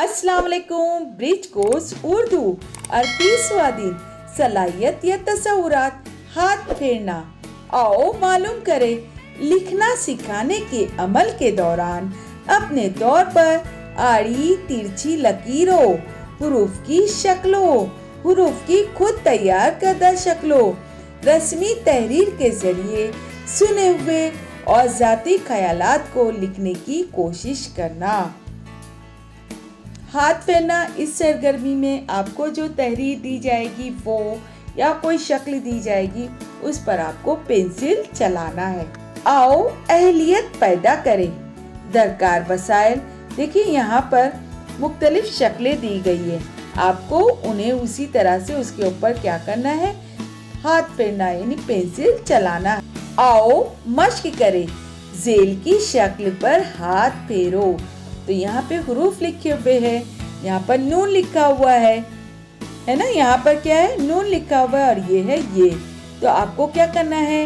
अस्सलाम वालेकुम। Bridge course Urdu 38वां दिन सलाहियत या तसव्वुरात हाथ फेरना। आओ मालूम करें लिखना सिखाने के अमल के दौरान अपने तौर पर आड़ी तिरछी लकीरों, हुरूफ की शक्लों, हुरूफ की खुद तैयार करदा शक्लों, रस्मी तहरीर के जरिए सुने हुए और जाती ख्यालात को लिखने की कोशिश करना। हाथ फेरना इस सरगर्मी में आपको जो तहरीर दी जाएगी वो या कोई शक्ल दी जाएगी उस पर आपको पेंसिल चलाना है। आओ अहलियत पैदा करें। दरकार वसाइल देखिए यहाँ पर मुख्तलिफ शक्लें दी गई है, आपको उन्हें उसी तरह से उसके ऊपर क्या करना है, हाथ फेरना यानी पेंसिल चलाना है। आओ मश्क करें। जेल की शक्ल पर हाथ फेरो। तो यहाँ पे हुरूफ लिखे हुए हैं, यहाँ पर नून लिखा हुआ है ना, यहाँ पर क्या है नून लिखा हुआ है और ये है ये। तो आपको क्या करना है,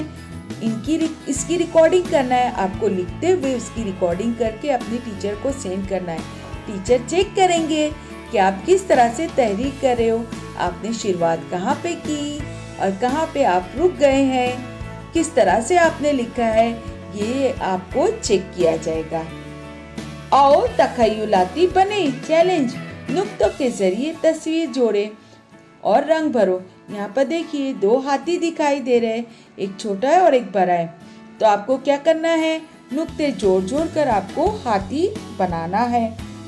इसकी रिकॉर्डिंग करना है। आपको लिखते हुए उसकी रिकॉर्डिंग करके अपनी टीचर को सेंड करना है। टीचर चेक करेंगे कि आप किस तरह से तहरीर कर रहे हो, आपने शुरुआत कहाँ पे की और कहाँ पे आप रुक गए हैं, किस तरह से आपने लिखा है, ये आपको चेक किया जाएगा। आओ तखय्युलाती बने। चैलेंज, नुक्तों के जरिए तस्वीर जोड़े और रंग भरो। यहाँ पर देखिए दो हाथी दिखाई दे रहे हैं, एक छोटा है और एक बड़ा है। तो आपको क्या करना है, नुक्ते जोड़ जोड़ कर आपको हाथी बनाना है।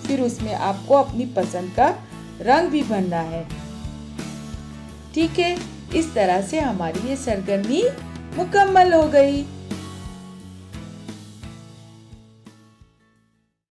फिर उसमें आपको अपनी पसंद का रंग भी भरना है। ठीक है, इस तरह से हमारी ये सरगर्मी मुकम्मल हो गई।